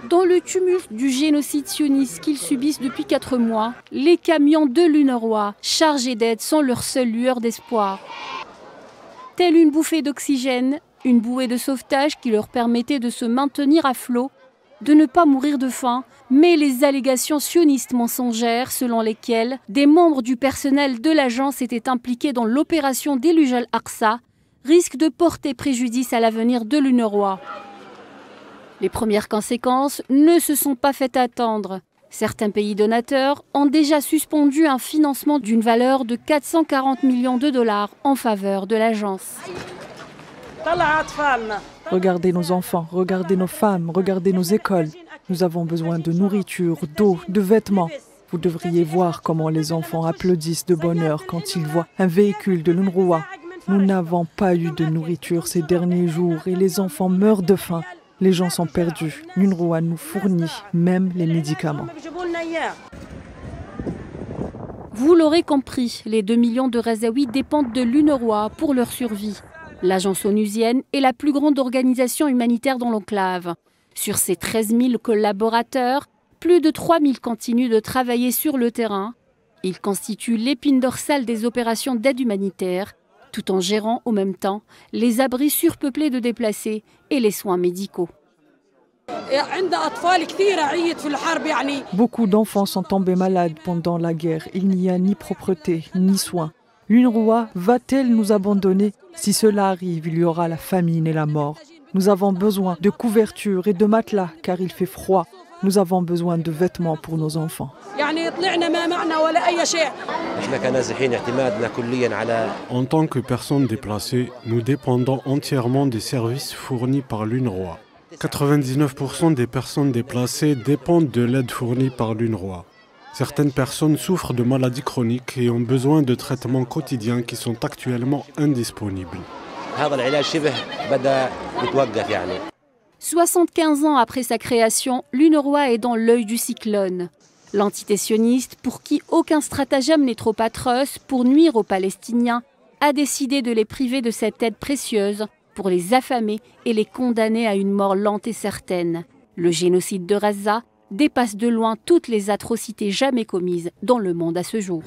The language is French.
Dans le tumulte du génocide sioniste qu'ils subissent depuis 4 mois, les camions de l'UNRWA chargés d'aide sont leur seule lueur d'espoir. Telle une bouffée d'oxygène, une bouée de sauvetage qui leur permettait de se maintenir à flot, de ne pas mourir de faim, mais les allégations sionistes mensongères selon lesquelles des membres du personnel de l'agence étaient impliqués dans l'opération Déluge al-Aqsa risquent de porter préjudice à l'avenir de l'UNRWA. Les premières conséquences ne se sont pas fait attendre. Certains pays donateurs ont déjà suspendu un financement d'une valeur de 440 millions de dollars en faveur de l'agence. Regardez nos enfants, regardez nos femmes, regardez nos écoles. Nous avons besoin de nourriture, d'eau, de vêtements. Vous devriez voir comment les enfants applaudissent de bonheur quand ils voient un véhicule de l'UNRWA. Nous n'avons pas eu de nourriture ces derniers jours et les enfants meurent de faim. Les gens sont perdus. L'UNRWA nous fournit même les médicaments. Vous l'aurez compris, les 2 millions de Razaouis dépendent de l'UNRWA pour leur survie. L'agence onusienne est la plus grande organisation humanitaire dans l'enclave. Sur ses 13 000 collaborateurs, plus de 3 000 continuent de travailler sur le terrain. Ils constituent l'épine dorsale des opérations d'aide humanitaire, tout en gérant au même temps les abris surpeuplés de déplacés et les soins médicaux. Beaucoup d'enfants sont tombés malades pendant la guerre. Il n'y a ni propreté, ni soins. L'UNRWA va-t-elle nous abandonner? Si cela arrive, il y aura la famine et la mort. Nous avons besoin de couvertures et de matelas car il fait froid. Nous avons besoin de vêtements pour nos enfants. En tant que personnes déplacées, nous dépendons entièrement des services fournis par l'UNRWA. 99% des personnes déplacées dépendent de l'aide fournie par l'UNRWA. Certaines personnes souffrent de maladies chroniques et ont besoin de traitements quotidiens qui sont actuellement indisponibles. 75 ans après sa création, l'UNRWA est dans l'œil du cyclone. L'entité sioniste, pour qui aucun stratagème n'est trop atroce pour nuire aux Palestiniens, a décidé de les priver de cette aide précieuse pour les affamer et les condamner à une mort lente et certaine. Le génocide de Gaza dépasse de loin toutes les atrocités jamais commises dans le monde à ce jour.